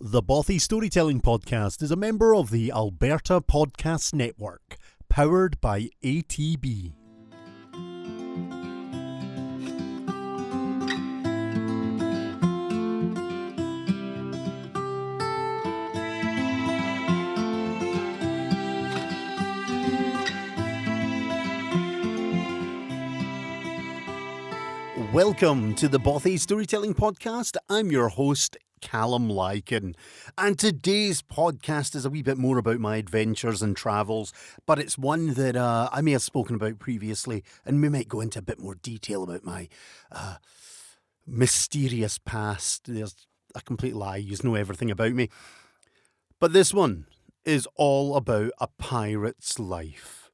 The Bothy Storytelling Podcast is a member of the Alberta Podcast Network, powered by ATB. Welcome to the Bothy Storytelling Podcast. I'm your host, Calum Lykan, and today's podcast is a wee bit more about my adventures and travels, but it's one that I may have spoken about previously, and we might go into a bit more detail about my mysterious past. There's a complete lie, you know everything about me. But this one is all about a pirate's life.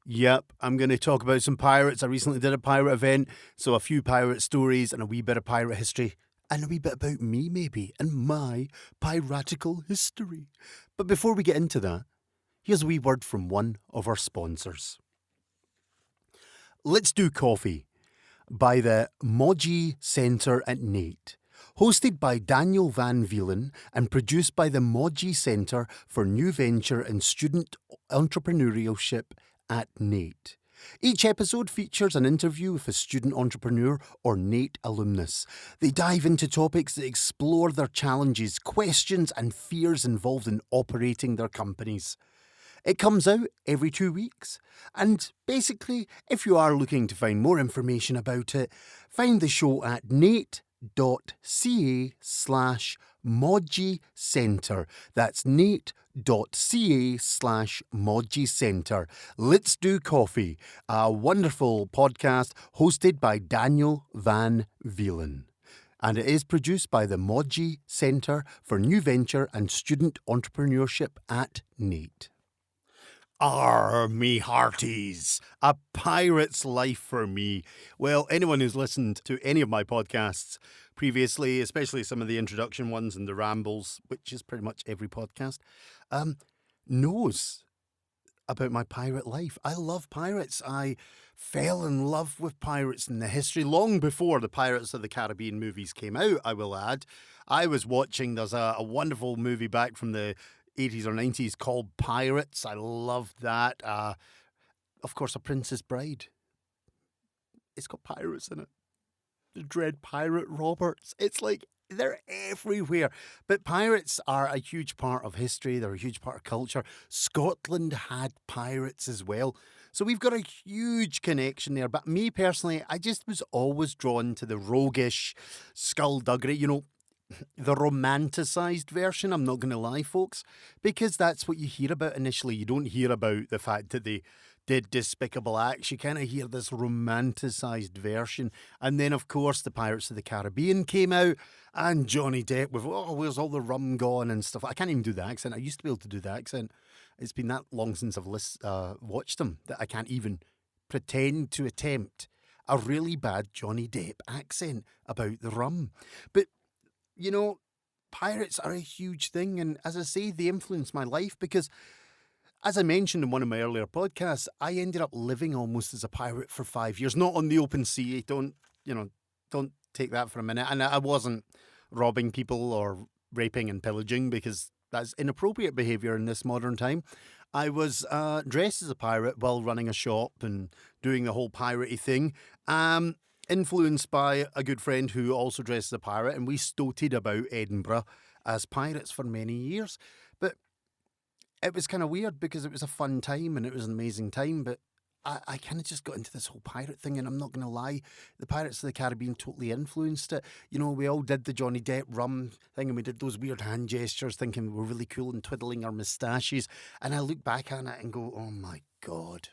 Yep, I'm going to talk about some pirates. I recently did a pirate event, so a few pirate stories and a wee bit of pirate history. And a wee bit about me, maybe, and my piratical history. But before we get into that, here's a wee word from one of our sponsors. Let's Do Coffee by the Moji Centre at NAIT. Hosted by Daniel Van Vielen and produced by the Moji Centre for New Venture and Student Entrepreneurship at NAIT. Each episode features an interview with a student entrepreneur or NAIT alumnus. They dive into topics that explore their challenges, questions and fears involved in operating their companies. It comes out every 2 weeks, and basically, if you are looking to find more information about it, find the show at nate.ca/Moji Centre. That's nate.ca/Moji Centre. Let's Do Coffee, a wonderful podcast hosted by Daniel Van Vielen. And it is produced by the Moji Centre for New Venture and Student Entrepreneurship at NAIT. Me hearties, a pirate's life for me. Well, anyone who's listened to any of my podcasts previously, especially some of the introduction ones and the rambles, which is pretty much every podcast, knows about my pirate life. I love pirates. I fell in love with pirates in the history long before the Pirates of the Caribbean movies came out, I will add. I was watching, there's a wonderful movie back from the 80s or 90s called Pirates. I loved that. Of course, A Princess Bride. It's got pirates in it. The Dread Pirate Roberts. It's like they're everywhere. But pirates are a huge part of history. They're a huge part of culture. Scotland had pirates as well. So we've got a huge connection there. But me personally, I just was always drawn to the roguish skullduggery, the romanticised version, I'm not going to lie, folks, because that's what you hear about initially. You don't hear about the fact that they did despicable acts. You kind of hear this romanticised version. And then, of course, the Pirates of the Caribbean came out, and Johnny Depp with, where's all the rum gone and stuff. I can't even do the accent. I used to be able to do the accent. It's been that long since I've watched them that I can't even pretend to attempt a really bad Johnny Depp accent about the rum. But pirates are a huge thing, and as I say, they influence my life because, as I mentioned in one of my earlier podcasts, I ended up living almost as a pirate for 5 years, not on the open sea. Don't take that for a minute. And I wasn't robbing people or raping and pillaging because that's inappropriate behaviour in this modern time. I was dressed as a pirate while running a shop and doing the whole piratey thing. Influenced by a good friend who also dressed as a pirate, and we stoated about Edinburgh as pirates for many years. But it was kind of weird because it was a fun time and it was an amazing time, but I kind of just got into this whole pirate thing, and I'm not going to lie, the Pirates of the Caribbean totally influenced it. We all did the Johnny Depp rum thing, and we did those weird hand gestures thinking we were really cool and twiddling our moustaches, and I look back on it and go, oh my God.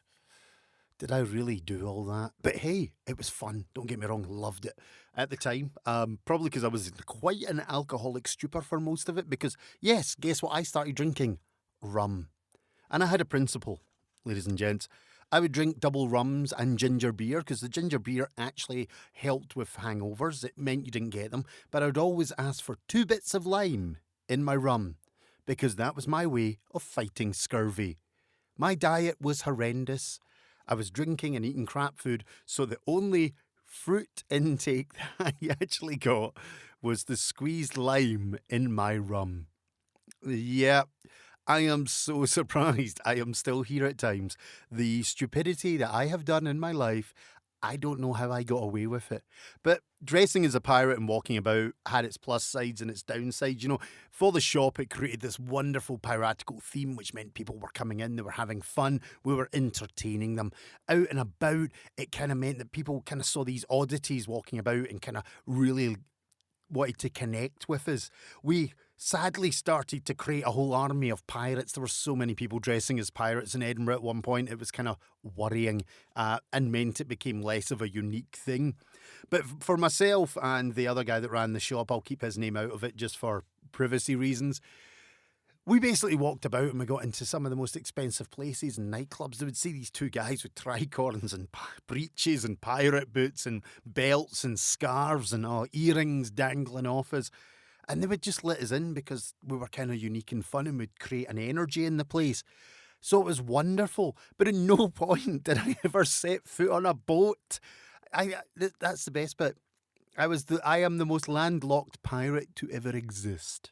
Did I really do all that? But hey, it was fun. Don't get me wrong, loved it at the time. Probably because I was in quite an alcoholic stupor for most of it. Because, yes, guess what? I started drinking rum. And I had a principle, ladies and gents. I would drink double rums and ginger beer because the ginger beer actually helped with hangovers. It meant you didn't get them. But I would always ask for 2 bits of lime in my rum because that was my way of fighting scurvy. My diet was horrendous. I was drinking and eating crap food, so the only fruit intake that I actually got was the squeezed lime in my rum. Yeah, I am so surprised. I am still here at times. The stupidity that I have done in my life, I don't know how I got away with it. But dressing as a pirate and walking about had its plus sides and its downsides. For the shop, it created this wonderful piratical theme, which meant people were coming in, they were having fun, we were entertaining them. Out and about, it kind of meant that people kind of saw these oddities walking about and kind of really wanted to connect with us. We sadly started to create a whole army of pirates. There were so many people dressing as pirates in Edinburgh at one point. It was kind of worrying and meant it became less of a unique thing. But for myself and the other guy that ran the shop, I'll keep his name out of it just for privacy reasons. We basically walked about and we got into some of the most expensive places and nightclubs. They would see these two guys with tricorns and breeches and pirate boots and belts and scarves and earrings dangling off us. And they would just let us in because we were kind of unique and fun and we'd create an energy in the place. So it was wonderful. But at no point did I ever set foot on a boat. That's the best bit. I am the most landlocked pirate to ever exist.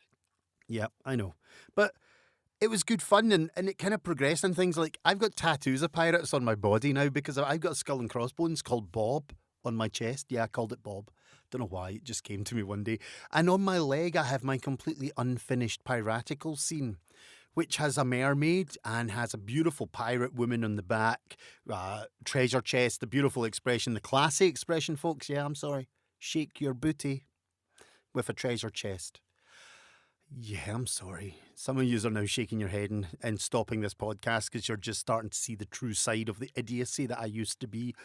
Yeah, I know. But it was good fun and it kind of progressed in things like I've got tattoos of pirates on my body now because I've got a skull and crossbones called Bob on my chest. Yeah, I called it Bob. Don't know why, it just came to me one day. And on my leg, I have my completely unfinished piratical scene, which has a mermaid and has a beautiful pirate woman on the back, treasure chest, the beautiful expression, the classy expression, folks. Yeah, I'm sorry. Shake your booty with a treasure chest. Yeah, I'm sorry. Some of you are now shaking your head and stopping this podcast because you're just starting to see the true side of the idiocy that I used to be.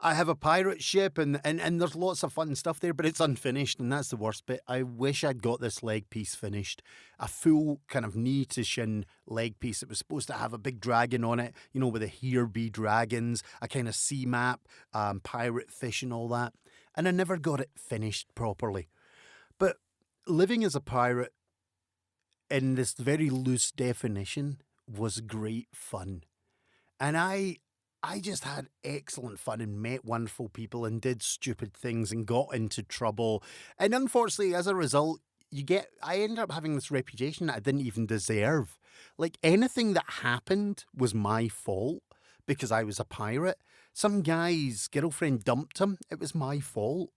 I have a pirate ship and there's lots of fun stuff there, but it's unfinished and that's the worst bit. I wish I'd got this leg piece finished. A full kind of knee to shin leg piece. It was supposed to have a big dragon on it, with a here be dragons, a kind of sea map, pirate fish and all that. And I never got it finished properly. But living as a pirate, in this very loose definition, was great fun. And I just had excellent fun and met wonderful people and did stupid things and got into trouble. And unfortunately, as a result, I ended up having this reputation that I didn't even deserve. Like anything that happened was my fault because I was a pirate. Some guy's girlfriend dumped him. It was my fault.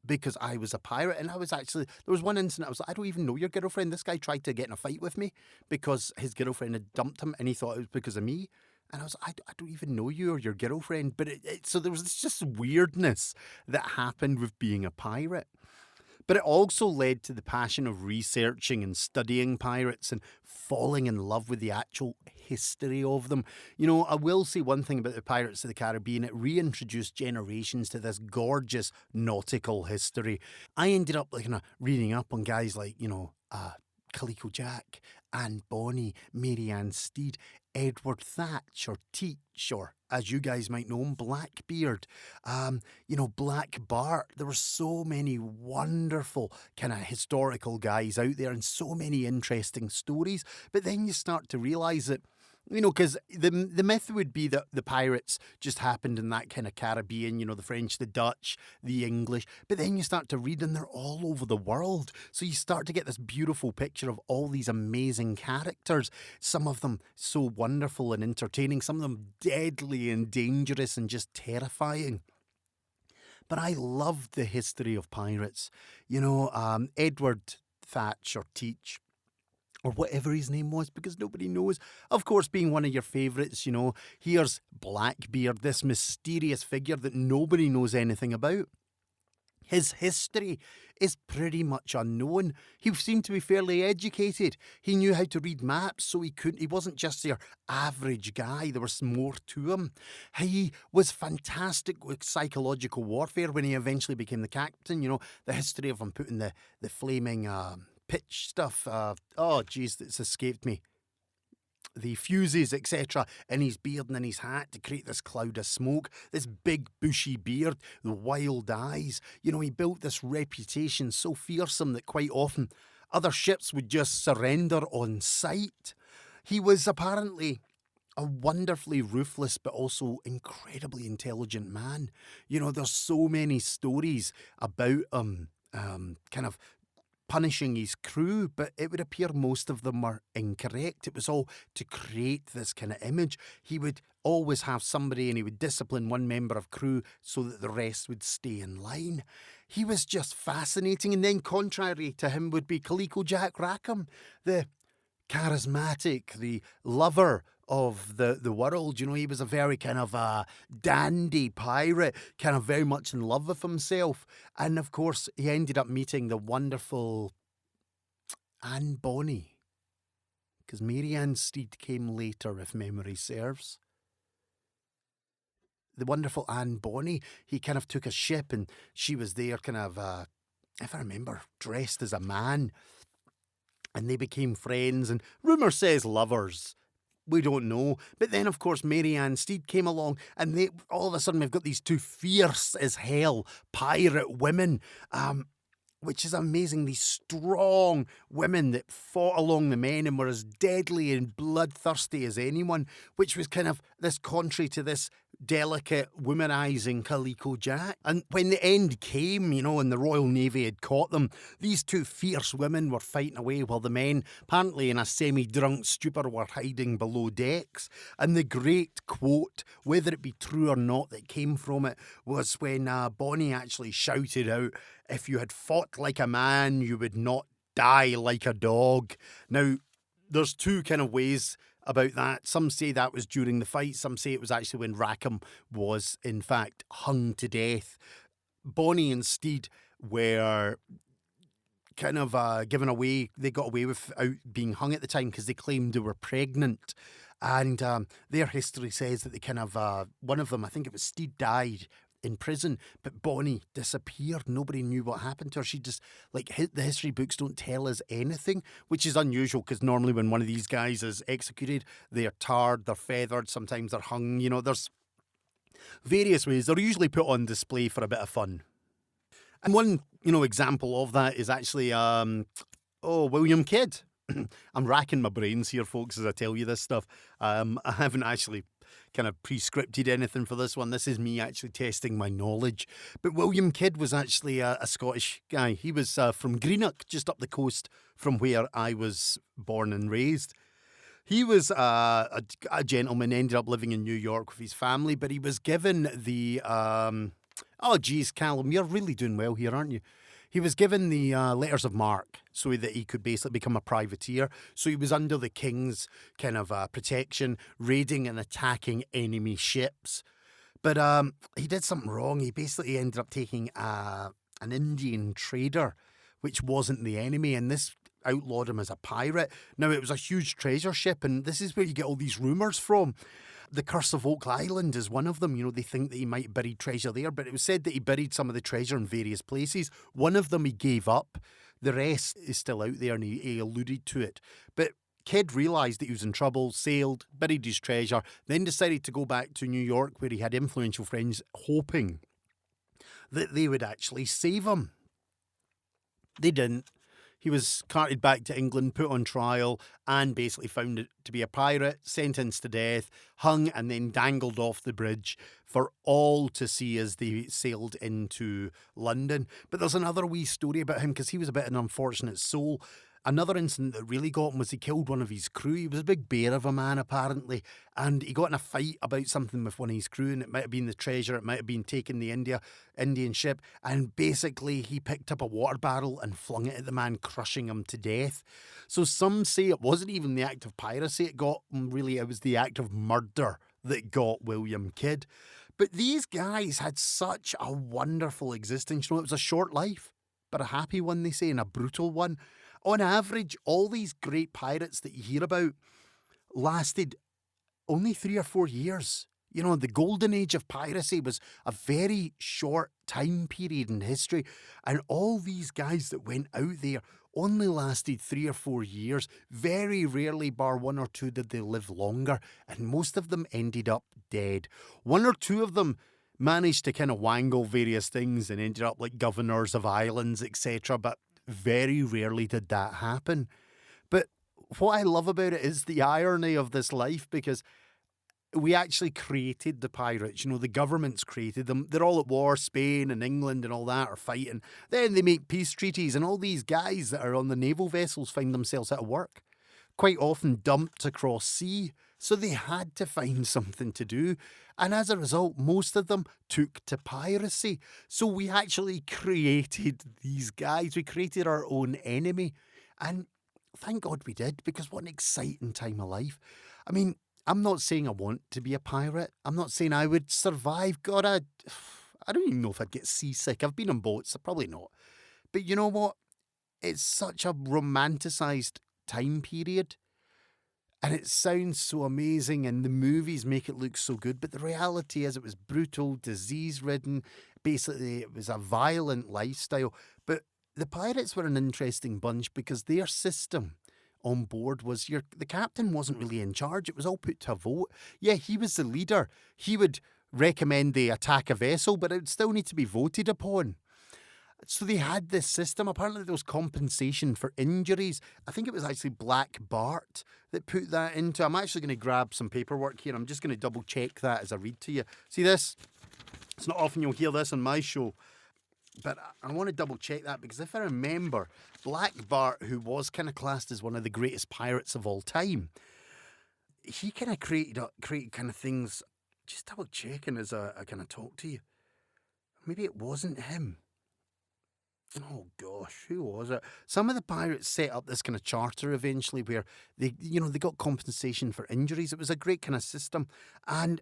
Because I was a pirate and there was one incident I was like, I don't even know your girlfriend. This guy tried to get in a fight with me because his girlfriend had dumped him and he thought it was because of me. And I was like, I don't even know you or your girlfriend. But so there was this just weirdness that happened with being a pirate. But it also led to the passion of researching and studying pirates and falling in love with the actual history of them. I will say one thing about the Pirates of the Caribbean. It reintroduced generations to this gorgeous nautical history. I ended up reading up on guys like, Calico Jack, Anne Bonny, Mary Ann Steed, Edward Thatch or Teach, or as you guys might know him, Blackbeard, Black Bart. There were so many wonderful kind of historical guys out there and so many interesting stories. But then you start to realise that, because the myth would be that the pirates just happened in that kind of Caribbean, the French, the Dutch, the English. But then you start to read and they're all over the world. So you start to get this beautiful picture of all these amazing characters. Some of them so wonderful and entertaining. Some of them deadly and dangerous and just terrifying. But I loved the history of pirates. Edward Thatch or Teach, or whatever his name was, because nobody knows. Of course, being one of your favourites, here's Blackbeard, this mysterious figure that nobody knows anything about. His history is pretty much unknown. He seemed to be fairly educated. He knew how to read maps, so he wasn't just your average guy. There was more to him. He was fantastic with psychological warfare when he eventually became the captain. The history of him putting the flaming pitch stuff, it's escaped me. The fuses, etc., in his beard and in his hat to create this cloud of smoke, this big bushy beard, the wild eyes. He built this reputation so fearsome that quite often other ships would just surrender on sight. He was apparently a wonderfully ruthless but also incredibly intelligent man. You know, there's so many stories about him kind of punishing his crew, but it would appear most of them were incorrect. It was all to create this kind of image. He would always have somebody and he would discipline one member of crew so that the rest would stay in line. He was just fascinating. And then contrary to him would be Coleco Jack Rackham, the charismatic, the lover of the world. You know, he was a very kind of dandy pirate, kind of very much in love with himself. And of course, he ended up meeting the wonderful Anne Bonny, because Mary Ann Steed came later, if memory serves. The wonderful Anne Bonny, he kind of took a ship and she was there kind of, if I remember, dressed as a man. And they became friends, and rumour says lovers. We don't know. But then, of course, Mary Ann Steed came along, and they all of a sudden we've got these two fierce as hell pirate women, which is amazing. These strong women that fought along the men and were as deadly and bloodthirsty as anyone, which was kind of this contrary to this delicate, womanising Coleco Jack. And when the end came, you know, and the Royal Navy had caught them, these two fierce women were fighting away while the men, apparently in a semi-drunk stupor, were hiding below decks. And the great quote, whether it be true or not, that came from it was when Bonny actually shouted out, "If you had fought like a man, you would not die like a dog." Now, there's two kind of ways about that. Some say that was during the fight. Some say it was actually when Rackham was, in fact, hung to death. Bonny and Steed were kind of given away. They got away without being hung at the time because they claimed they were pregnant. And their history says that they kind of, one of them, I think it was Steed, died in prison, but Bonny disappeared. Nobody knew what happened to her. She just, like, the history books don't tell us anything, which is unusual because normally when one of these guys is executed, they're tarred, they're feathered, sometimes they're hung. You know, there's various ways. They're usually put on display for a bit of fun. And one, you know, example of that is actually, William Kidd. I'm racking my brains here, folks, as I tell you this stuff. I haven't actually kind of pre-scripted anything for this one. This is me actually testing my knowledge. But William Kidd was actually a Scottish guy. He was from Greenock, just up the coast from where I was born and raised. He was a gentleman, ended up living in New York with his family, but he was given the... Calum, you're really doing well here, aren't you? He was given the letters of marque so that he could basically become a privateer. So he was under the king's kind of protection, raiding and attacking enemy ships. But he did something wrong. He basically ended up taking an Indian trader, which wasn't the enemy, and this outlawed him as a pirate. Now, it was a huge treasure ship, and this is where you get all these rumours from. The Curse of Oak Island is one of them. You know, they think that he might have buried treasure there, but it was said that he buried some of the treasure in various places. One of them he gave up. The rest is still out there, and he alluded to it. But Kidd realised that he was in trouble, sailed, buried his treasure, then decided to go back to New York where he had influential friends, hoping that they would actually save him. They didn't. He was carted back to England, put on trial, and basically found it to be a pirate, sentenced to death, hung, and then dangled off the bridge for all to see as they sailed into London. But there's another wee story about him because he was a bit of an unfortunate soul. Another incident that really got him was he killed one of his crew. He was a big bear of a man, apparently, and he got in a fight about something with one of his crew, and it might have been the treasure, it might have been taking the Indian ship, and basically he picked up a water barrel and flung it at the man, crushing him to death. So some say it wasn't even the act of piracy it got him, really, it was the act of murder that got William Kidd. But these guys had such a wonderful existence. You know, it was a short life, but a happy one, they say, and a brutal one. On average, all these great pirates that you hear about lasted only 3 or 4 years. You know, the golden age of piracy was a very short time period in history. And all these guys that went out there only lasted 3 or 4 years. Very rarely, bar 1 or 2, did they live longer. And most of them ended up dead. 1 or 2 of them managed to kind of wangle various things and ended up like governors of islands, etc. But very rarely did that happen. But what I love about it is the irony of this life, because we actually created the pirates. The governments created them. They're all at war. Spain and England and all that are fighting. Then they make peace treaties, and all these guys that are on the naval vessels find themselves out of work, quite often dumped across sea. So they had to find something to do. And as a result, most of them took to piracy. So we actually created these guys. We created our own enemy. And thank God we did, because what an exciting time of life. I mean, I'm not saying I want to be a pirate. I'm not saying I would survive. God, I don't even know if I'd get seasick. I've been on boats. Probably not. But you know what? It's such a romanticised time period. And it sounds so amazing, and the movies make it look so good. But the reality is it was brutal, disease-ridden. Basically, it was a violent lifestyle. But the pirates were an interesting bunch because their system on board was the captain wasn't really in charge. It was all put to a vote. Yeah, he was the leader. He would recommend they attack a vessel, but it would still need to be voted upon. So they had this system. Apparently there was compensation for injuries. I think it was actually Black Bart that put that into. I'm actually going to grab some paperwork here. I'm just going to double check that as I read to you. See this? It's not often you'll hear this on my show. But I want to double check that, because if I remember, Black Bart, who was kind of classed as one of the greatest pirates of all time, he kind of created kind of things. Just double checking as I kind of talk to you. Maybe it wasn't him. Oh gosh, who was it? Some of the pirates set up this kind of charter eventually where they got compensation for injuries. It was a great kind of system. And,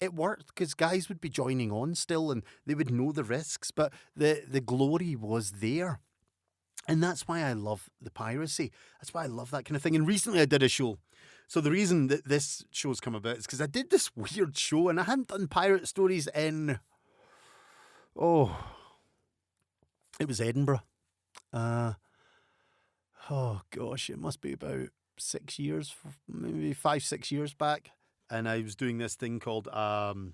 it worked because guys would be joining on still and they would know the risks, but the glory was there. And that's why I love the piracy. That's why I love that kind of thing. And recently I did a show. So the reason that this show's come about is because I did this weird show and I hadn't done pirate stories in... it was Edinburgh. Oh gosh, it must be about 6 years, maybe 5-6 years back. And I was doing this thing called, I think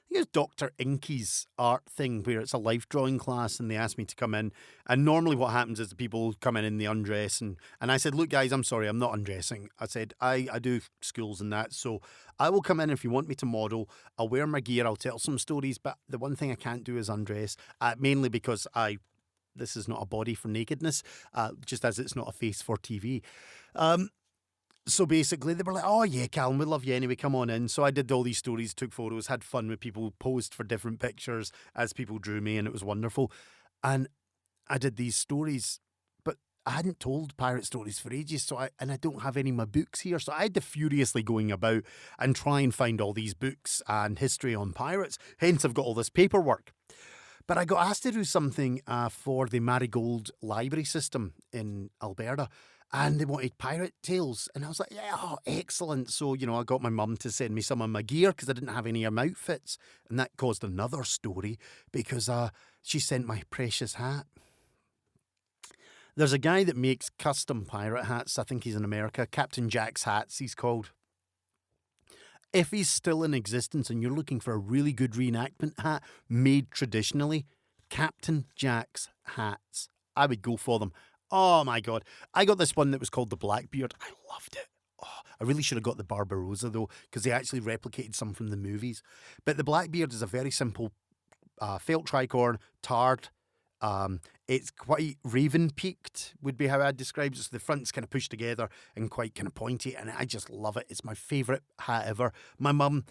it was Dr. Inky's art thing, where it's a life drawing class and they asked me to come in. And normally what happens is the people come in and they undress. And I said, look guys, I'm sorry, I'm not undressing. I said, I do schools and that. So I will come in if you want me to model. I'll wear my gear, I'll tell some stories. But the one thing I can't do is undress, mainly because this is not a body for nakedness, just as it's not a face for TV. So basically they were like, oh yeah, Calum, we love you anyway, come on in. So I did all these stories, took photos, had fun with people, posed for different pictures as people drew me, and it was wonderful. And I did these stories, but I hadn't told pirate stories for ages, and I don't have any of my books here. So I had to furiously going about and try and find all these books and history on pirates. Hence I've got all this paperwork. But I got asked to do something for the Marigold library system in Alberta. And they wanted pirate tales. And I was like, yeah, oh, excellent. So, I got my mum to send me some of my gear because I didn't have any of my outfits. And that caused another story because she sent my precious hat. There's a guy that makes custom pirate hats. I think he's in America. Captain Jack's Hats, he's called. If he's still in existence and you're looking for a really good reenactment hat made traditionally, Captain Jack's Hats, I would go for them. Oh my God. I got this one that was called the Blackbeard. I loved it. Oh, I really should have got the Barbarossa though, because they actually replicated some from the movies. But the Blackbeard is a very simple felt tricorn, tarred. It's quite raven-peaked, would be how I'd describe it. So the front's kind of pushed together and quite kind of pointy, and I just love it. It's my favourite hat ever. My mum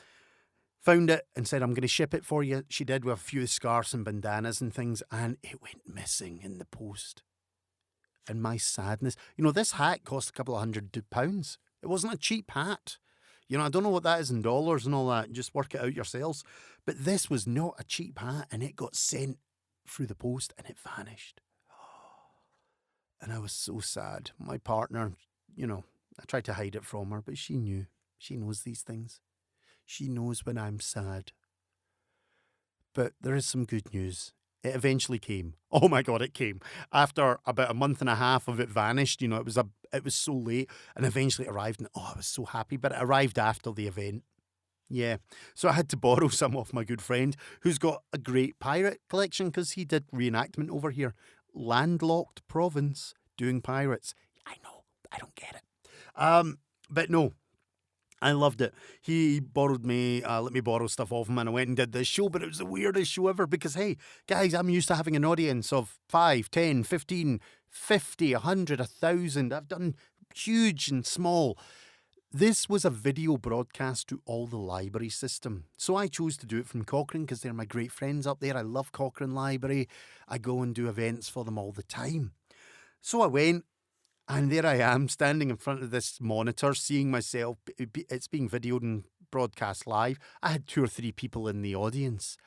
found it and said, I'm going to ship it for you. She did, with a few scarves and bandanas and things, and it went missing in the post. And my sadness, this hat cost a couple of £100. It wasn't a cheap hat. I don't know what that is in dollars and all that. Just work it out yourselves. But this was not a cheap hat, and it got sent through the post and it vanished. And I was so sad. My partner, I tried to hide it from her, but she knew. She knows these things. She knows when I'm sad. But there is some good news. It eventually came. Oh my God, it came. After about a month and a half of it vanished, it was so late, and eventually it arrived, and I was so happy, but it arrived after the event. Yeah. So I had to borrow some off my good friend who's got a great pirate collection because he did reenactment over here. Landlocked province doing pirates. I know. I don't get it. But no, I loved it. He borrowed me, let me borrow stuff off him, and I went and did this show, but it was the weirdest show ever because, hey, guys, I'm used to having an audience of 5, 10, 15, 50, 100, 1,000. I've done huge and small. This was a video broadcast to all the library system. So I chose to do it from Cochrane because they're my great friends up there. I love Cochrane Library. I go and do events for them all the time. So I went, and there I am standing in front of this monitor, seeing myself. It's being videoed and broadcast live. I had 2 or 3 people in the audience.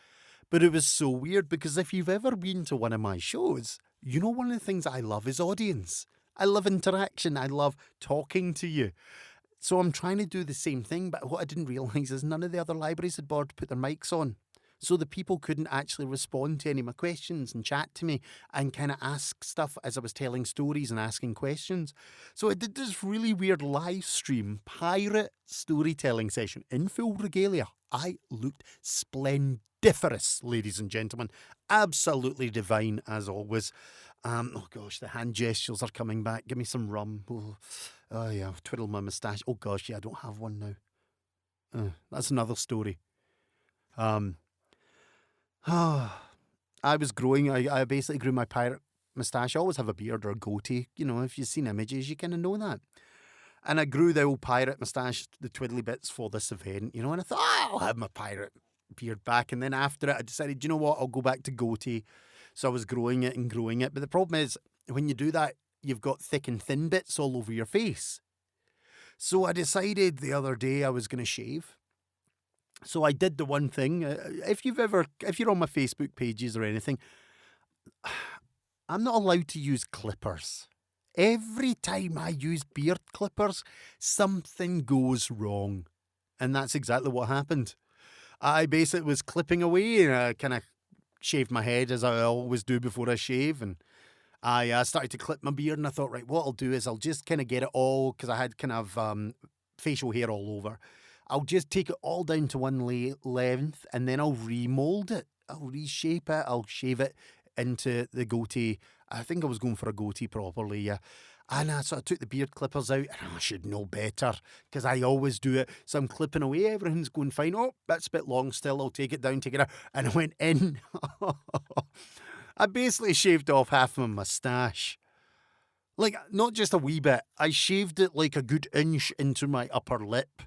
But it was so weird because if you've ever been to one of my shows, you know one of the things I love is audience. I love interaction. I love talking to you. So I'm trying to do the same thing, but what I didn't realise is none of the other libraries had bothered to put their mics on. So the people couldn't actually respond to any of my questions and chat to me and kind of ask stuff as I was telling stories and asking questions. So I did this really weird live stream pirate storytelling session in full regalia. I looked splendiferous, ladies and gentlemen. Absolutely divine as always. Oh gosh, the hand gestures are coming back. Give me some rum. Oh yeah, twiddle my moustache. Oh gosh, yeah, I don't have one now. That's another story. I was growing, I basically grew my pirate moustache. I always have a beard or a goatee. You know, if you've seen images, you kind of know that. And I grew the old pirate moustache, the twiddly bits for this event, you know, and I thought, I'll have my pirate beard back. And then after it, I decided, you know what, I'll go back to goatee. So I was growing it and growing it. But the problem is, when you do that, you've got thick and thin bits all over your face. So I decided the other day I was going to shave. So I did the one thing. If you're on my Facebook pages or anything, I'm not allowed to use clippers. Every time I use beard clippers, something goes wrong. And that's exactly what happened. I basically was clipping away and I kind of shaved my head as I always do before I shave. And I started to clip my beard and I thought, right, what I'll do is I'll just kind of get it all, because I had kind of facial hair all over. I'll just take it all down to one length and then I'll remold it. I'll reshape it. I'll shave it into the goatee. I think I was going for a goatee properly, yeah. And so I took the beard clippers out, and I should know better because I always do it. So I'm clipping away, everything's going fine. Oh, that's a bit long still. I'll take it down, take it out. And I went in. I basically shaved off half my moustache. Like, not just a wee bit. I shaved it like a good inch into my upper lip.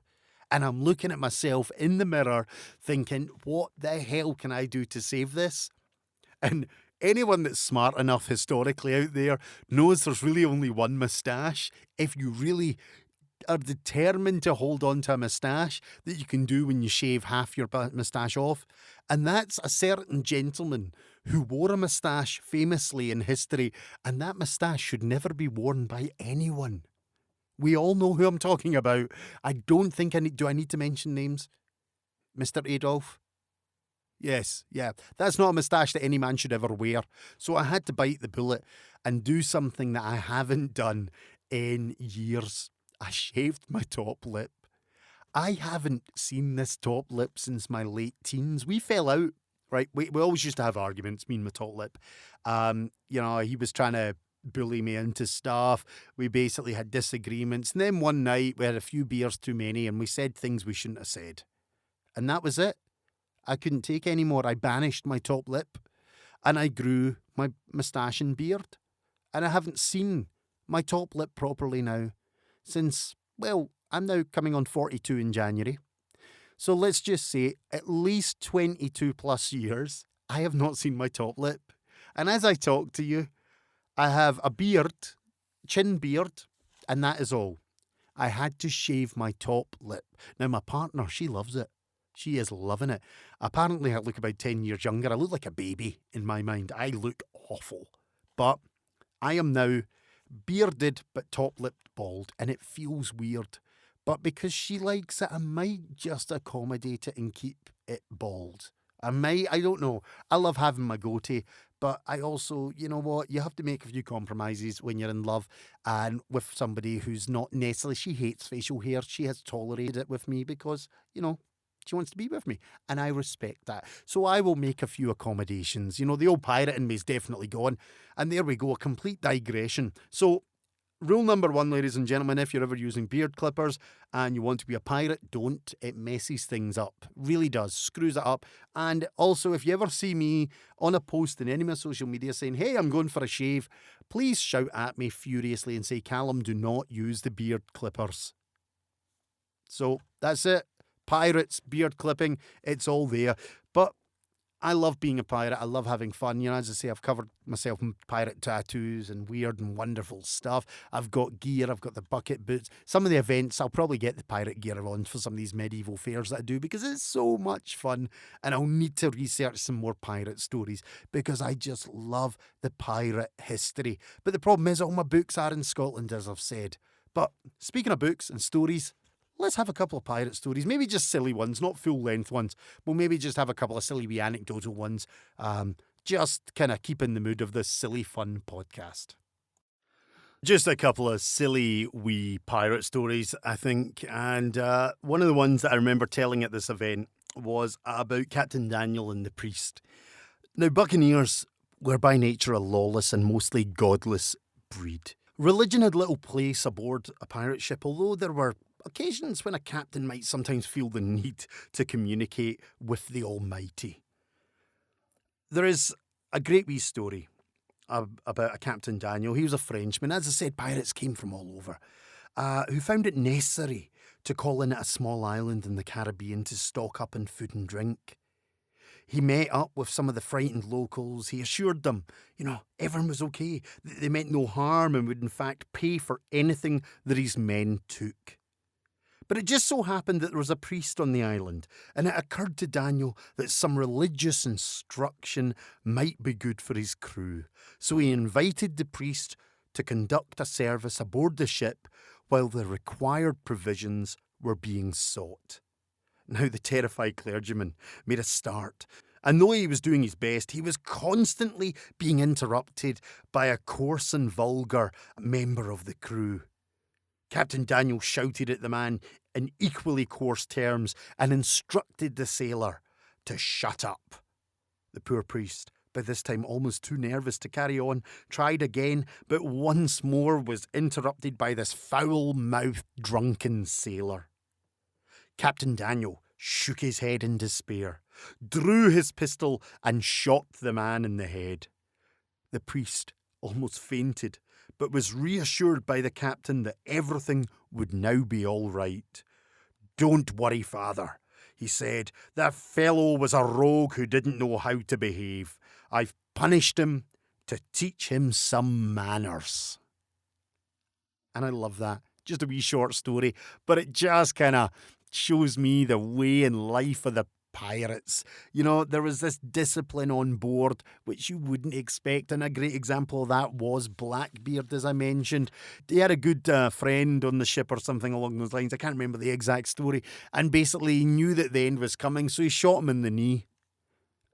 And I'm looking at myself in the mirror thinking, what the hell can I do to save this? And anyone that's smart enough historically out there knows there's really only one moustache. If you really are determined to hold on to a moustache, that you can do when you shave half your moustache off. And that's a certain gentleman who wore a moustache famously in history, and that moustache should never be worn by anyone. We all know who I'm talking about. I don't think do I need to mention names? Mr. Adolf? Yes, yeah. That's not a moustache that any man should ever wear. So I had to bite the bullet and do something that I haven't done in years. I shaved my top lip. I haven't seen this top lip since my late teens. We fell out, right? We always used to have arguments, me and my top lip. You know, he was trying to bully me into stuff. We basically had disagreements. And then one night we had a few beers too many and we said things we shouldn't have said. And that was it. I couldn't take any more. I banished my top lip and I grew my moustache and beard. And I haven't seen my top lip properly now since, well, I'm now coming on 42 in January. So let's just say at least 22 plus years, I have not seen my top lip. And as I talk to you, I have a beard, chin beard, and that is all. I had to shave my top lip. Now, my partner, she loves it. She is loving it. Apparently, I look about 10 years younger. I look like a baby in my mind. I look awful. But I am now bearded but top-lipped bald, and it feels weird. But because she likes it, I might just accommodate it and keep it bald. I don't know. I love having my goatee, but I also, you know what, you have to make a few compromises when you're in love and with somebody who's not necessarily, she hates facial hair. She has tolerated it with me because, you know, she wants to be with me, and I respect that. So I will make a few accommodations. You know, the old pirate in me is definitely gone. And there we go, a complete digression. So Rule number one, ladies and gentlemen, if you're ever using beard clippers and you want to be a pirate, don't. It messes things up. Really does. Screws it up. And also, if you ever see me on a post in any of my social media saying, hey, I'm going for a shave, please shout at me furiously and say, Calum, do not use the beard clippers. So that's it. Pirates, beard clipping, it's all there. But I love being a pirate. I love having fun. You know, as I say, I've covered myself in pirate tattoos and weird and wonderful stuff. I've got gear. I've got the bucket boots. Some of the events, I'll probably get the pirate gear on for some of these medieval fairs that I do because it's so much fun. And I'll need to research some more pirate stories because I just love the pirate history. But the problem is all my books are in Scotland, as I've said. But speaking of books and stories, let's have a couple of pirate stories, maybe just silly ones, not full-length ones. We'll maybe just have a couple of silly wee anecdotal ones, just kind of keep in the mood of this silly fun podcast. Just a couple of silly wee pirate stories, I think. And one of the ones that I remember telling at this event was about Captain Daniel and the priest. Now, buccaneers were by nature a lawless and mostly godless breed. Religion had little place aboard a pirate ship, although there were occasions when a captain might sometimes feel the need to communicate with the Almighty. There is a great wee story about a Captain Daniel. He was a Frenchman. As I said, pirates came from all over, who found it necessary to call in at a small island in the Caribbean to stock up on food and drink. He met up with some of the frightened locals. He assured them, everyone was okay. They meant no harm and would in fact pay for anything that his men took. But it just so happened that there was a priest on the island, and it occurred to Daniel that some religious instruction might be good for his crew. So he invited the priest to conduct a service aboard the ship while the required provisions were being sought. Now the terrified clergyman made a start, and though he was doing his best, he was constantly being interrupted by a coarse and vulgar member of the crew. Captain Daniel shouted at the man in equally coarse terms and instructed the sailor to shut up. The poor priest, by this time almost too nervous to carry on, tried again, but once more was interrupted by this foul-mouthed, drunken sailor. Captain Daniel shook his head in despair, drew his pistol and shot the man in the head. The priest almost fainted, but was reassured by the captain that everything would now be all right. "Don't worry, father," he said. "That fellow was a rogue who didn't know how to behave. I've punished him to teach him some manners." And I love that. Just a wee short story, but it just kind of shows me the way in life of the pirates. There was this discipline on board which you wouldn't expect, and a great example of that was Blackbeard, as I mentioned. He had a good friend on the ship or something along those lines. I can't remember the exact story, and basically he knew that the end was coming, so he shot him in the knee.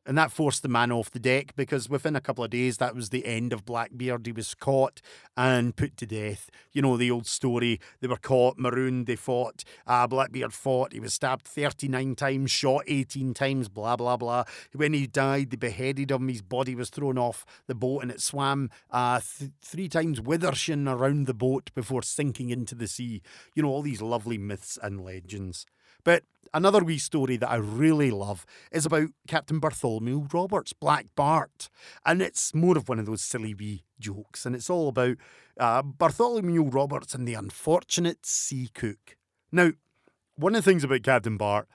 And that forced the man off the deck, because within a couple of days, that was the end of Blackbeard. He was caught and put to death. The old story. They were caught, marooned, they fought. Blackbeard fought. He was stabbed 39 times, shot 18 times, blah, blah, blah. When he died, they beheaded him. His body was thrown off the boat and it swam 3 times withershing around the boat before sinking into the sea. All these lovely myths and legends. But another wee story that I really love is about Captain Bartholomew Roberts, Black Bart. And it's more of one of those silly wee jokes. And it's all about Bartholomew Roberts and the unfortunate sea cook. Now, one of the things about Captain Bart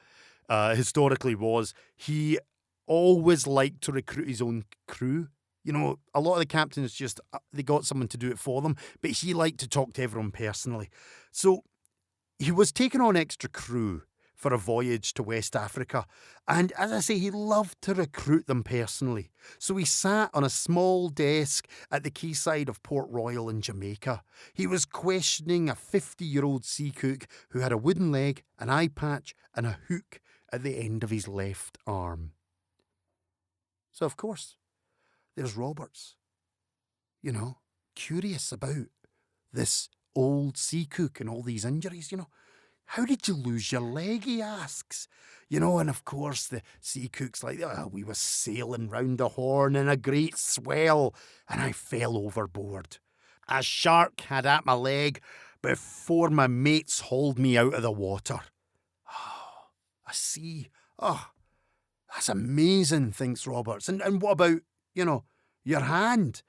historically was he always liked to recruit his own crew. A lot of the captains just, they got someone to do it for them, but he liked to talk to everyone personally. So he was taking on extra crew for a voyage to West Africa. And as I say, he loved to recruit them personally. So he sat on a small desk at the quayside of Port Royal in Jamaica. He was questioning a 50-year-old sea cook who had a wooden leg, an eye patch, and a hook at the end of his left arm. So, of course, there's Roberts, curious about this old sea cook and all these injuries, "How did you lose your leg?" he asks. And of course the sea cook's like, "We were sailing round the Horn in a great swell and I fell overboard. A shark had at my leg before my mates hauled me out of the water. Oh, a sea. Oh, that's amazing, thinks Roberts. And what about, your hand?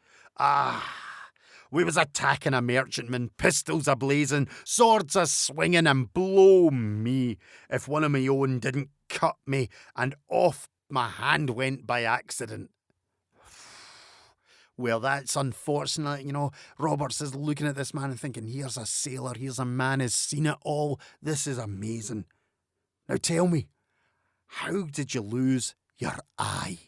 We was attacking a merchantman, pistols a-blazing, swords a-swinging, and blow me if one of my own didn't cut me, and off my hand went by accident. Well, that's unfortunate, Roberts is looking at this man and thinking, here's a sailor, here's a man who's seen it all. This is amazing. Now tell me, how did you lose your eye?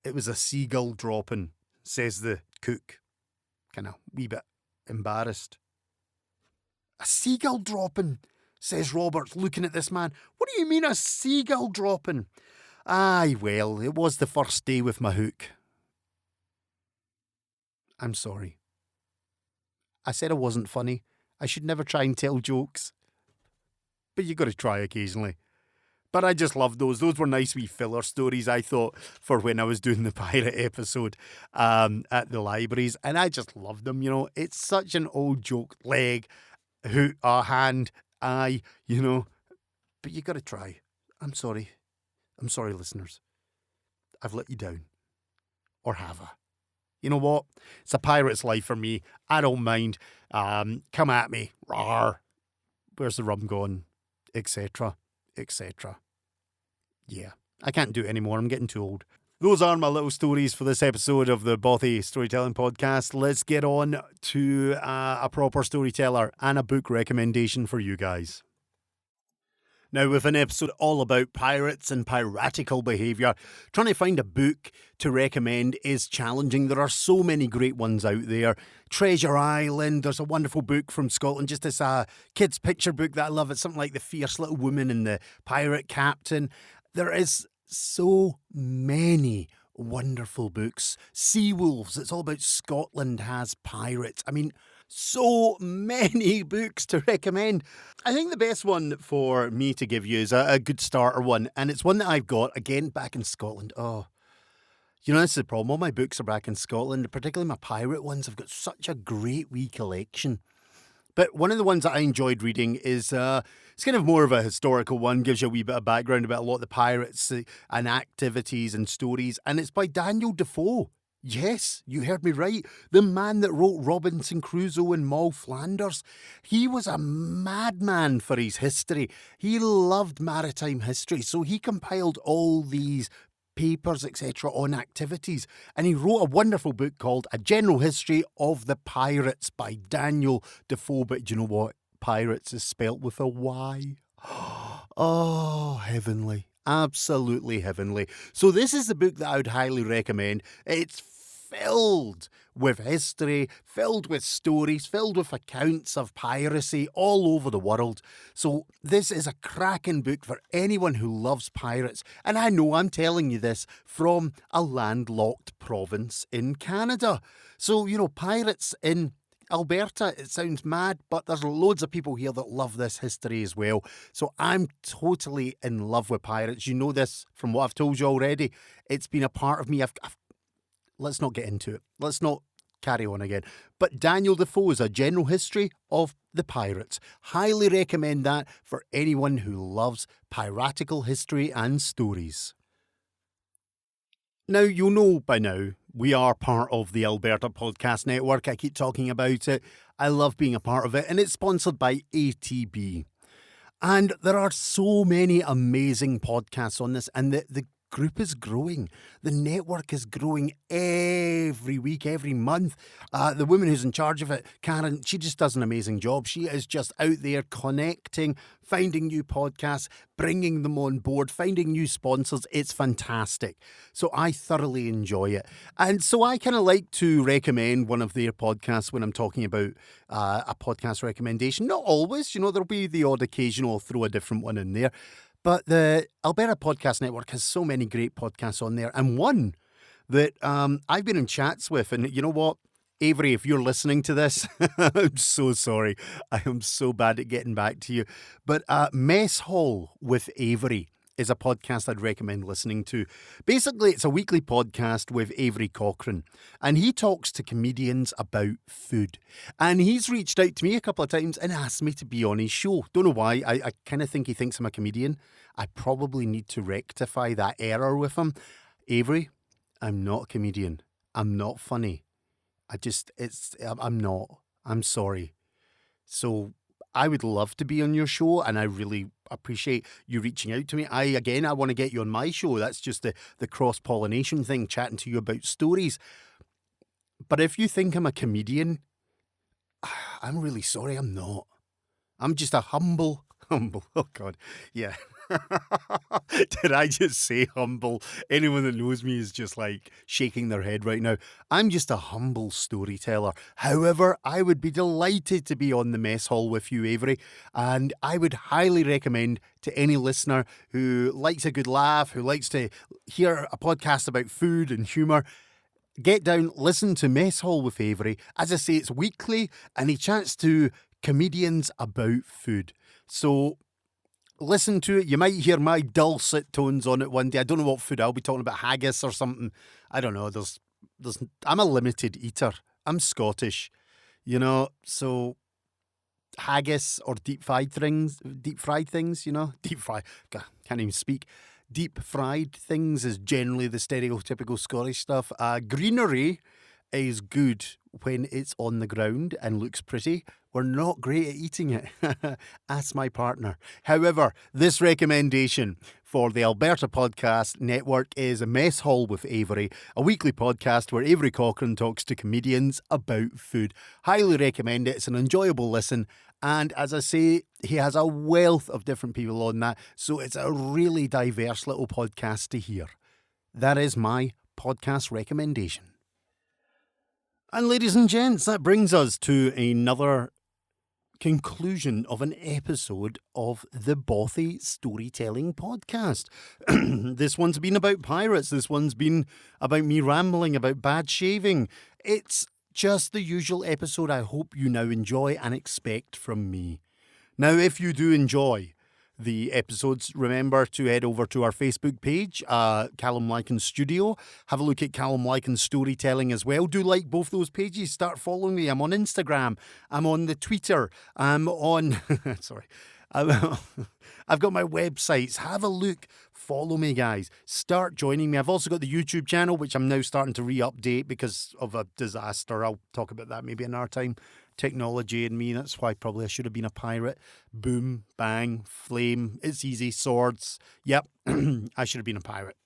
It was a seagull dropping, says the cook, kind of wee bit embarrassed. A seagull dropping, says Roberts, looking at this man. What do you mean a seagull dropping? Aye, well, it was the first day with my hook. I'm sorry. I said I wasn't funny. I should never try and tell jokes. But you got to try occasionally. But I just loved those. Those were nice wee filler stories, I thought, for when I was doing the pirate episode at the libraries. And I just loved them, It's such an old joke. Leg, hook, hand, eye, But you got to try. I'm sorry. I'm sorry, listeners. I've let you down. Or have I? You know what? It's a pirate's life for me. I don't mind. Come at me. Rawr. Where's the rum gone? Etc. Etc. Yeah, I can't do it anymore. I'm getting too old. Those are my little stories for this episode of the Bothy Storytelling Podcast. Let's get on to a proper storyteller and a book recommendation for you guys. Now, with an episode all about pirates and piratical behaviour, trying to find a book to recommend is challenging. There are so many great ones out there. Treasure Island, there's a wonderful book from Scotland, just this kid's picture book that I love. It's something like The Fierce Little Woman and the Pirate Captain. There is so many wonderful books. Seawolves, it's all about Scotland has pirates. I mean, so many books to recommend. I think the best one for me to give you is a good starter one, and it's one that I've got, again, back in Scotland. Oh, this is the problem. All my books are back in Scotland, particularly my pirate ones. I've got such a great wee collection. But one of the ones that I enjoyed reading is, it's kind of more of a historical one, gives you a wee bit of background about a lot of the pirates and activities and stories, and it's by Daniel Defoe. Yes, you heard me right. The man that wrote Robinson Crusoe and Moll Flanders. He was a madman for his history. He loved maritime history, so he compiled all these papers, etc., on activities. And he wrote a wonderful book called A General History of the Pirates by Daniel Defoe. But do you know what? Pirates is spelt with a Y. Oh, heavenly. Absolutely heavenly. So this is the book that I would highly recommend. It's filled with history, filled with stories, filled with accounts of piracy all over the world. So this is a cracking book for anyone who loves pirates. And I know I'm telling you this from a landlocked province in Canada. So, pirates in Alberta, it sounds mad, but there's loads of people here that love this history as well. So I'm totally in love with pirates. You know this from what I've told you already. It's been a part of me. Let's not get into it. Let's not carry on again. But Daniel Defoe is A General History of the Pirates. Highly recommend that for anyone who loves piratical history and stories. Now, you'll know by now, we are part of the Alberta Podcast Network. I keep talking about it. I love being a part of it, and it's sponsored by ATB. And there are so many amazing podcasts on this, and the group is growing. The network is growing every week, every month. The woman who's in charge of it, Karen, she just does an amazing job. She is just out there connecting, finding new podcasts, bringing them on board, finding new sponsors. It's fantastic. So I thoroughly enjoy it. And so I kind of like to recommend one of their podcasts when I'm talking about a podcast recommendation. Not always, there'll be the odd occasion I'll throw a different one in there. But the Alberta Podcast Network has so many great podcasts on there. And one that I've been in chats with, and you know what? Avery, if you're listening to this, I'm so sorry. I am so bad at getting back to you. But Mess Hall with Avery is a podcast I'd recommend listening to. Basically, it's a weekly podcast with Avery Cochrane, and he talks to comedians about food. And he's reached out to me a couple of times and asked me to be on his show. Don't know why. I kind of think he thinks I'm a comedian. I probably need to rectify that error with him. Avery, I'm not a comedian. I'm not funny. I'm not. I'm sorry. So I would love to be on your show, and I really appreciate you reaching out to me. I want to get you on my show. That's just the cross-pollination thing, chatting to you about stories. But if you think I'm a comedian, I'm really sorry, I'm not. I'm just a humble, oh God, yeah. Did I just say humble? Anyone that knows me is just like shaking their head right now. I'm just a humble storyteller. However, I would be delighted to be on the mess hall with you, Avery, and I would highly recommend to any listener who likes a good laugh, who likes to hear a podcast about food and humour, get down, listen to Mess Hall with Avery. As I say, it's weekly, and he chats to comedians about food. So listen to it. You might hear my dulcet tones on it one day. I don't know what food I'll be talking about, haggis or something. I don't know. I'm a limited eater. I'm Scottish, so haggis or deep fried things, deep fried, God, can't even speak. Deep fried things is generally the stereotypical Scottish stuff. Greenery is good when it's on the ground and looks pretty. We're not great at eating it. Ask my partner. However, this recommendation for the Alberta Podcast Network is Mess Hall with Avery, a weekly podcast where Avery Cochrane talks to comedians about food. Highly recommend it. It's an enjoyable listen. And as I say, he has a wealth of different people on that. So it's a really diverse little podcast to hear. That is my podcast recommendation. And ladies and gents, that brings us to another conclusion of an episode of the Bothy Storytelling Podcast. This one's been about pirates. This one's been about me rambling about bad shaving. It's just the usual episode I hope you now enjoy and expect from me. Now, if you do enjoy the episodes, remember to head over to our Facebook page, Calum Lykan Studio. Have a look at Calum Lykan Storytelling as well. Do like both those pages. Start following me. I'm on Instagram. I'm on the Twitter. I'm on... Sorry. I've got my websites. Have a look. Follow me, guys. Start joining me. I've also got the YouTube channel, which I'm now starting to re-update because of a disaster. I'll talk about that maybe another time. Technology and me, that's why probably I should have been a pirate. Boom, bang, flame, it's easy, swords. Yep, I should have been a pirate.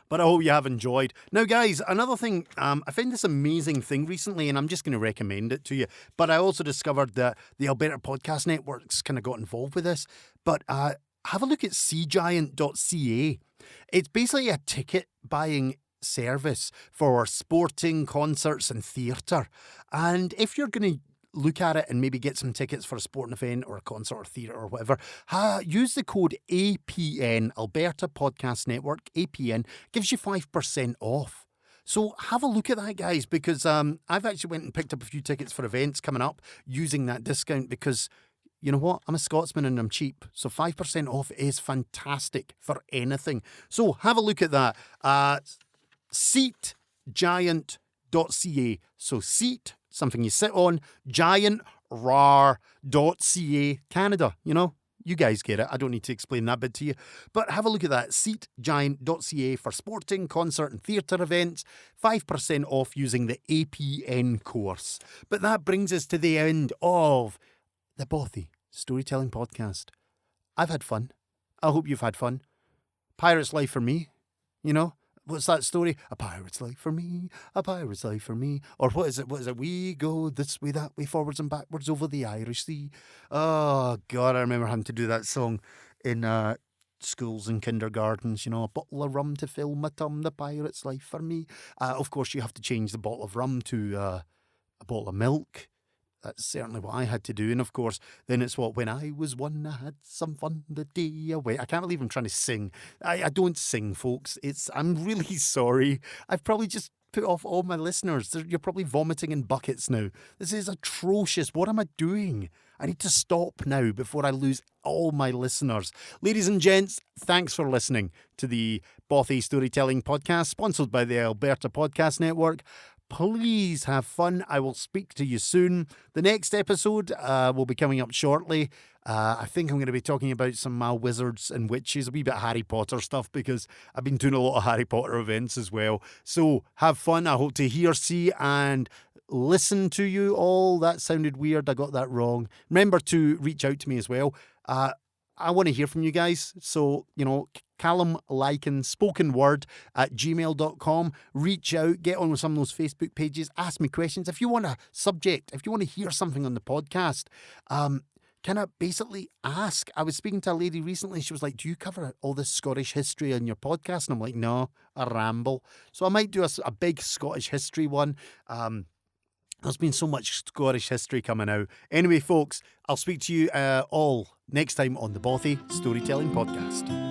But I hope you have enjoyed. Now, guys, another thing, I found this amazing thing recently, and I'm just going to recommend it to you. But I also discovered that the Alberta Podcast Network's kind of got involved with this. But have a look at seagiant.ca. It's basically a ticket buying service for sporting, concerts and theatre. And if you're going to look at it and maybe get some tickets for a sporting event or a concert or theatre or whatever, use the code APN, Alberta Podcast Network, APN, gives you 5% off. So have a look at that, guys, because I've actually went and picked up a few tickets for events coming up using that discount because, you know what, I'm a Scotsman and I'm cheap. So 5% off is fantastic for anything. So have a look at that. Seatgiant.ca. So seat, something you sit on, giant, rar.ca, Canada. You guys get it. I don't need to explain that bit to you. But have a look at that. Seatgiant.ca for sporting, concert and theatre events. 5% off using the APN course. But that brings us to the end of the Bothy Storytelling Podcast. I've had fun. I hope you've had fun. Pirate's life for me, What's that story? A pirate's life for me, a pirate's life for me. Or what is it? We go this way, that way, forwards and backwards over the Irish Sea. Oh, God, I remember having to do that song in schools and kindergartens, a bottle of rum to fill my tum, the pirate's life for me. Of course, you have to change the bottle of rum to a bottle of milk. That's certainly what I had to do. And of course, then it's when I was one, I had some fun the day away. I can't believe I'm trying to sing. I don't sing, folks. I'm really sorry. I've probably just put off all my listeners. You're probably vomiting in buckets now. This is atrocious. What am I doing? I need to stop now before I lose all my listeners. Ladies and gents, thanks for listening to the Bothy Storytelling Podcast, sponsored by the Alberta Podcast Network. Please have fun. I will speak to you soon. The next episode will be coming up shortly. I think I'm going to be talking about some wizards and witches, a wee bit of Harry Potter stuff, because I've been doing a lot of Harry Potter events as well. So have fun. I hope to hear, see, and listen to you all. That sounded weird. I got that wrong. Remember to reach out to me as well. I want to hear from you guys. So, Calum, Lykan, spoken word at gmail.com. Reach out, get on with some of those Facebook pages, ask me questions. If you want a subject, if you want to hear something on the podcast, kind of basically ask. I was speaking to a lady recently. She was like, do you cover all this Scottish history on your podcast? And I'm like, no, I ramble. So I might do a big Scottish history one. There's been so much Scottish history coming out. Anyway, folks, I'll speak to you all next time on the Bothy Storytelling Podcast.